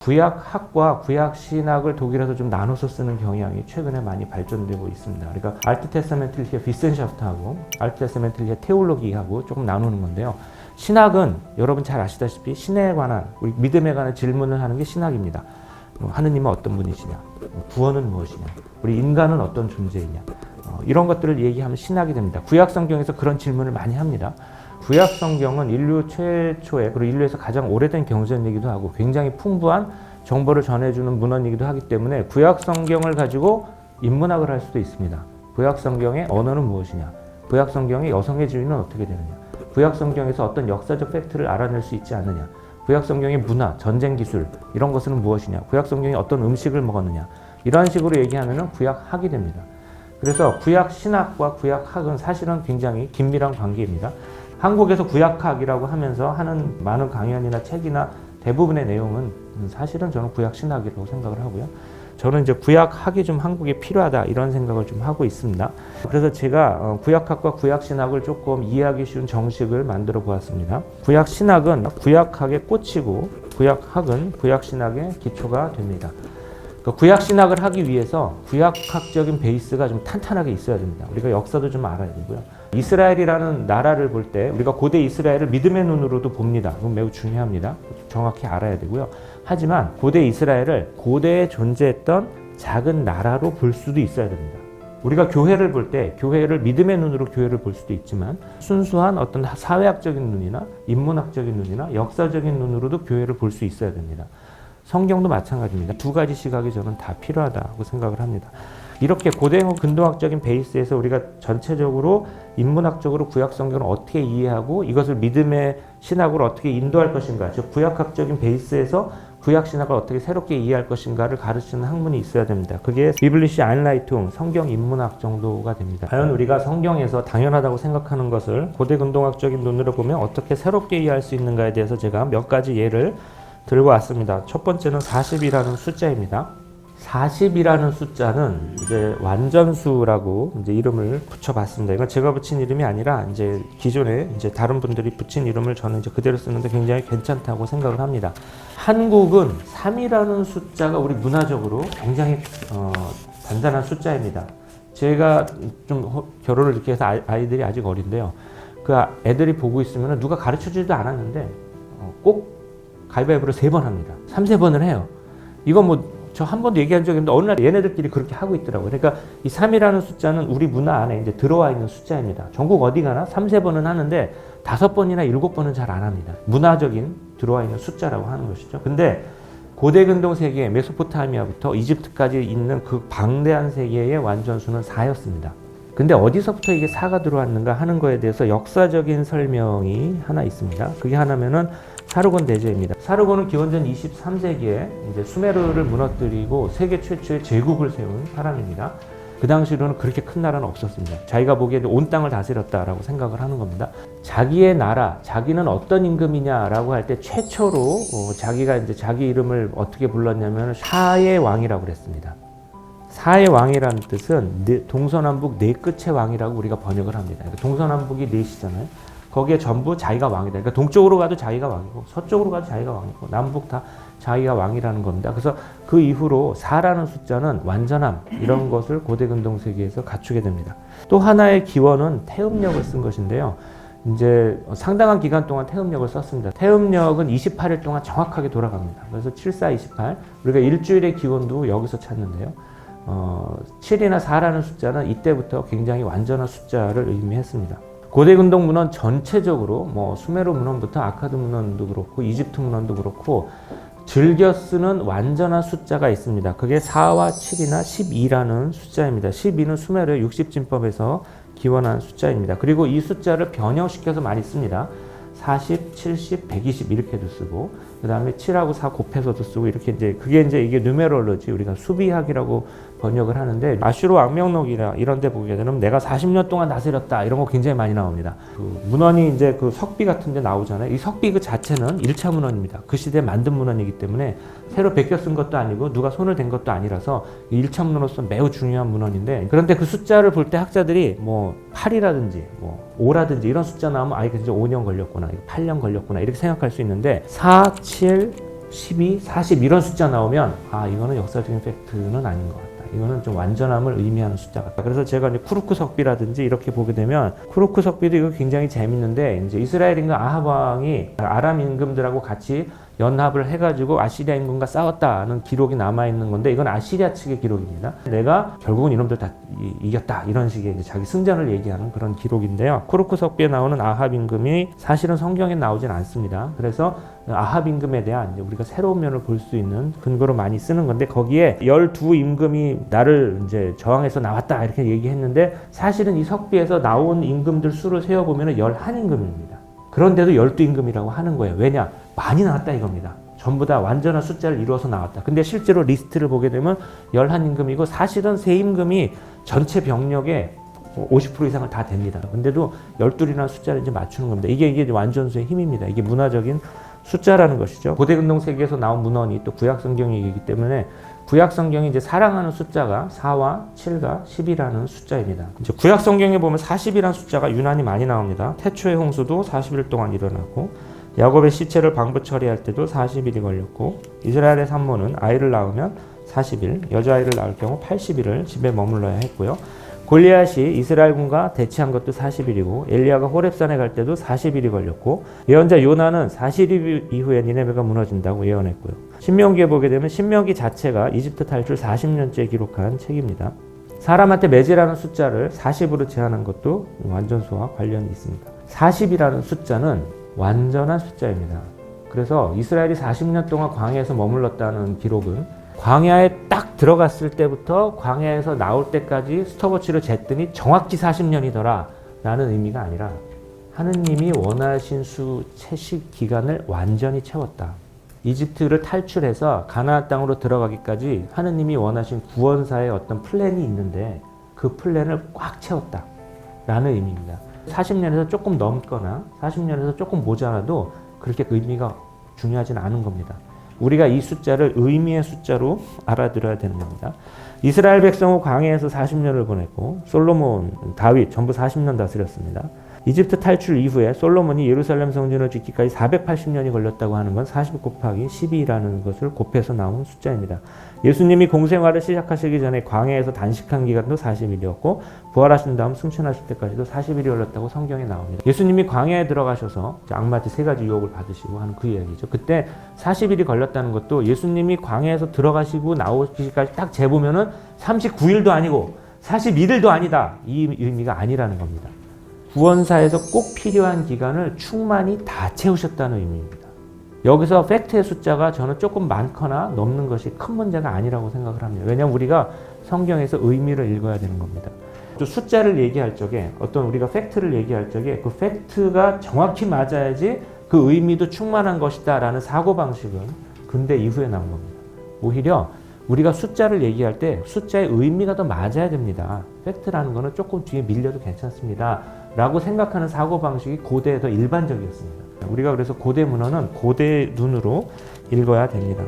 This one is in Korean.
구약학과 구약신학을 독일에서 좀 나눠서 쓰는 경향이 최근에 많이 발전되고 있습니다. 그러니까 알트테스타멘틀리아 비센샤프트하고 알트테스타멘틀리아 테올로기하고 조금 나누는 건데요. 신학은 여러분 잘 아시다시피 신에 관한, 우리 믿음에 관한 질문을 하는 게 신학입니다. 하느님은 어떤 분이시냐? 구원은 무엇이냐? 우리 인간은 어떤 존재이냐? 이런 것들을 얘기하면 신학이 됩니다. 구약 성경에서 그런 질문을 많이 합니다. 구약 성경은 인류 최초의, 그리고 인류에서 가장 오래된 경전이기도 하고 굉장히 풍부한 정보를 전해주는 문헌이기도 하기 때문에 구약 성경을 가지고 인문학을 할 수도 있습니다. 구약 성경의 언어는 무엇이냐? 구약 성경의 여성의 지위는 어떻게 되느냐? 구약 성경에서 어떤 역사적 팩트를 알아낼 수 있지 않느냐? 구약 성경의 문화, 전쟁 기술 이런 것은 무엇이냐? 구약 성경이 어떤 음식을 먹었느냐? 이런 식으로 얘기하면 구약학이 됩니다. 그래서 구약 신학과 구약학은 사실은 굉장히 긴밀한 관계입니다. 한국에서 구약학이라고 하면서 하는 많은 강연이나 책이나 대부분의 내용은 사실은 저는 구약 신학이라고 생각을 하고요. 저는 이제 구약학이 좀 한국에 필요하다 이런 생각을 좀 하고 있습니다. 그래서 제가 구약학과 구약 신학을 조금 이해하기 쉬운 정식을 만들어 보았습니다. 구약 신학은 구약학의 꽃이고 구약학은 구약 신학의 기초가 됩니다. 구약 신학을 하기 위해서 구약학적인 베이스가 좀 탄탄하게 있어야 됩니다. 우리가 역사도 좀 알아야 되고요. 이스라엘이라는 나라를 볼 때 우리가 고대 이스라엘을 믿음의 눈으로도 봅니다. 그건 매우 중요합니다. 정확히 알아야 되고요. 하지만 고대 이스라엘을 고대에 존재했던 작은 나라로 볼 수도 있어야 됩니다. 우리가 교회를 볼 때 교회를 믿음의 눈으로 교회를 볼 수도 있지만 순수한 어떤 사회학적인 눈이나 인문학적인 눈이나 역사적인 눈으로도 교회를 볼 수 있어야 됩니다. 성경도 마찬가지입니다. 두 가지 시각이 저는 다 필요하다고 생각을 합니다. 이렇게 고대형 근동학적인 베이스에서 우리가 전체적으로 인문학적으로 구약 성경을 어떻게 이해하고 이것을 믿음의 신학으로 어떻게 인도할 것인가, 즉 구약학적인 베이스에서 구약 신학을 어떻게 새롭게 이해할 것인가를 가르치는 학문이 있어야 됩니다. 그게 비블리시 아인라이퉁, 성경 인문학 정도가 됩니다. 과연 우리가 성경에서 당연하다고 생각하는 것을 고대 근동학적인 눈으로 보면 어떻게 새롭게 이해할 수 있는가에 대해서 제가 몇 가지 예를 들고 왔습니다. 첫 번째는 40이라는 숫자입니다. 40이라는 숫자는 이제 완전수라고 이제 이름을 붙여봤습니다. 이건 제가 붙인 이름이 아니라 이제 기존에 이제 다른 분들이 붙인 이름을 저는 이제 그대로 쓰는데 굉장히 괜찮다고 생각을 합니다. 한국은 3이라는 숫자가 우리 문화적으로 굉장히 단단한 숫자입니다. 제가 좀 결혼을 이렇게 해서 아이들이 아직 어린데요. 그 애들이 보고 있으면 누가 가르쳐주지도 않았는데 꼭 가위바위보를 3번 합니다. 3~4번을 해요. 이건 뭐 저 한 번도 얘기한 적이 없는데 어느 날 얘네들끼리 그렇게 하고 있더라고요. 그러니까 이 3이라는 숫자는 우리 문화 안에 이제 들어와 있는 숫자입니다. 전국 어디 가나 3~4번은 하는데 5번이나 7번은 잘 안 합니다. 문화적인 들어와 있는 숫자라고 하는 것이죠. 근데 고대 근동 세계 메소포타미아부터 이집트까지 있는 그 방대한 세계의 완전수는 4였습니다. 근데 어디서부터 이게 4가 들어왔는가 하는 거에 대해서 역사적인 설명이 하나 있습니다. 그게 하나면은 사르곤 대제입니다. 사르곤은 기원전 23세기에 이제 수메르를 무너뜨리고 세계 최초의 제국을 세운 사람입니다. 그 당시로는 그렇게 큰 나라는 없었습니다. 자기가 보기에 온 땅을 다스렸다라고 생각을 하는 겁니다. 자기의 나라, 자기는 어떤 임금이냐라고 할 때 최초로 자기가 이제 자기 이름을 어떻게 불렀냐면 사의 왕이라고 그랬습니다. 사의 왕이라는 뜻은 동서남북 네 끝의 왕이라고 우리가 번역을 합니다. 동서남북이 넷이잖아요. 거기에 전부 자기가 왕이다. 그러니까 동쪽으로 가도 자기가 왕이고 서쪽으로 가도 자기가 왕이고 남북 다 자기가 왕이라는 겁니다. 그래서 그 이후로 4라는 숫자는 완전함 이런 것을 고대 근동 세계에서 갖추게 됩니다. 또 하나의 기원은 태음력을 쓴 것인데요. 이제 상당한 기간 동안 태음력을 썼습니다. 태음력은 28일 동안 정확하게 돌아갑니다. 그래서 7428 우리가 일주일의 기원도 여기서 찾는데요. 7이나 4라는 숫자는 이때부터 굉장히 완전한 숫자를 의미했습니다. 고대 근동 문헌 전체적으로 뭐 수메르 문헌부터 아카드 문헌도 그렇고 이집트 문헌도 그렇고 즐겨 쓰는 완전한 숫자가 있습니다. 그게 4와 7이나 12라는 숫자입니다. 12는 수메르의 60진법에서 기원한 숫자입니다. 그리고 이 숫자를 변형시켜서 많이 씁니다. 40, 70, 120 이렇게도 쓰고 그 다음에 7하고 4 곱해서도 쓰고 이렇게 이제 그게 이제 이게 누메롤로지 우리가 수비학이라고 번역을 하는데 아슈르 왕명록이나 이런 데 보게 되면 내가 40년 동안 다스렸다 이런 거 굉장히 많이 나옵니다. 그 문헌이 이제 그 석비 같은 데 나오잖아요. 이 석비 그 자체는 1차 문헌입니다. 그 시대에 만든 문헌이기 때문에 새로 베껴 쓴 것도 아니고 누가 손을 댄 것도 아니라서 1차 문헌으로서 매우 중요한 문헌인데 그런데 그 숫자를 볼 때 학자들이 뭐 8이라든지 뭐 5라든지 이런 숫자 나오면 아 이게 진짜 5년 걸렸구나 8년 걸렸구나 이렇게 생각할 수 있는데 4, 7, 12, 40 이런 숫자 나오면 이거는 역사적인 팩트는 아닌 것 같다. 이거는 좀 완전함을 의미하는 숫자 같다. 그래서 제가 이제 쿠르크 석비라든지 이렇게 보게 되면 쿠르크 석비도 이거 굉장히 재밌는데 이제 이스라엘 임금 아합 왕이 아람 임금들하고 같이 연합을 해가지고 아시리아 임금과 싸웠다는 기록이 남아있는 건데 이건 아시리아 측의 기록입니다. 내가 결국은 이놈들 다 이겼다 이런 식의 이제 자기 승전을 얘기하는 그런 기록인데요. 쿠르크 석비에 나오는 아합 임금이 사실은 성경에 나오진 않습니다. 그래서 아합 임금에 대한 이제 우리가 새로운 면을 볼 수 있는 근거로 많이 쓰는 건데 거기에 12 임금이 나를 이제 저항해서 나왔다 이렇게 얘기했는데 사실은 이 석비에서 나온 임금들 수를 세어보면 11임금입니다. 그런데도 12임금이라고 하는 거예요. 왜냐? 많이 나왔다 이겁니다. 전부 다 완전한 숫자를 이루어서 나왔다. 근데 실제로 리스트를 보게 되면 11임금이고 사실은 세임금이 전체 병력의 50% 이상을 다 됩니다. 근데도 12이라는 숫자를 이제 맞추는 겁니다. 이게 완전수의 힘입니다. 이게 문화적인 숫자라는 것이죠. 고대근동 세계에서 나온 문헌이 또 구약 성경이기 때문에 구약 성경이 이제 사랑하는 숫자가 4와 7과 10이라는 숫자입니다. 이제 구약 성경에 보면 40이라는 숫자가 유난히 많이 나옵니다. 태초의 홍수도 40일 동안 일어나고 야곱의 시체를 방부 처리할 때도 40일이 걸렸고 이스라엘의 산모는 아이를 낳으면 40일, 여자아이를 낳을 경우 80일을 집에 머물러야 했고요. 골리앗이 이스라엘군과 대치한 것도 40일이고 엘리야가 호렙산에 갈 때도 40일이 걸렸고 예언자 요나는 40일 이후에 니네베가 무너진다고 예언했고요. 신명기에 보게 되면 신명기 자체가 이집트 탈출 40년째 기록한 책입니다. 사람한테 매제라는 숫자를 40으로 제한한 것도 완전수와 관련이 있습니다. 40이라는 숫자는 완전한 숫자입니다. 그래서 이스라엘이 40년 동안 광야에서 머물렀다는 기록은 광야에 딱 들어갔을 때부터 광야에서 나올 때까지 스톱워치를 쟀더니 정확히 40년이더라 라는 의미가 아니라 하느님이 원하신 수 채식 기간을 완전히 채웠다. 이집트를 탈출해서 가나안 땅으로 들어가기까지 하느님이 원하신 구원사의 어떤 플랜이 있는데 그 플랜을 꽉 채웠다 라는 의미입니다. 40년에서 조금 넘거나 40년에서 조금 모자라도 그렇게 의미가 중요하진 않은 겁니다. 우리가 이 숫자를 의미의 숫자로 알아들어야 되는 겁니다. 이스라엘 백성은 광야에서 40년을 보냈고 솔로몬, 다윗 전부 40년 다스렸습니다. 이집트 탈출 이후에 솔로몬이 예루살렘 성전을 짓기까지 480년이 걸렸다고 하는 건 40 곱하기 12라는 것을 곱해서 나온 숫자입니다. 예수님이 공생활을 시작하시기 전에 광야에서 단식한 기간도 40일이었고 부활하신 다음 승천하실 때까지도 40일이 걸렸다고 성경에 나옵니다. 예수님이 광야에 들어가셔서 악마한테 3가지 유혹을 받으시고 하는 그 이야기죠. 그때 40일이 걸렸다는 것도 예수님이 광야에서 들어가시고 나오시기까지 딱 재보면은 39일도 아니고 41일도 아니다. 이 의미가 아니라는 겁니다. 구원사에서 꼭 필요한 기간을 충만히 다 채우셨다는 의미입니다. 여기서 팩트의 숫자가 저는 조금 많거나 넘는 것이 큰 문제가 아니라고 생각을 합니다. 왜냐하면 우리가 성경에서 의미를 읽어야 되는 겁니다. 또 숫자를 얘기할 적에 어떤 우리가 팩트를 얘기할 적에 그 팩트가 정확히 맞아야지 그 의미도 충만한 것이다 라는 사고방식은 근대 이후에 나온 겁니다. 오히려 우리가 숫자를 얘기할 때 숫자의 의미가 더 맞아야 됩니다. 팩트라는 거는 조금 뒤에 밀려도 괜찮습니다 라고 생각하는 사고방식이 고대에 더 일반적이었습니다. 우리가 그래서 고대 문헌은 고대 눈으로 읽어야 됩니다.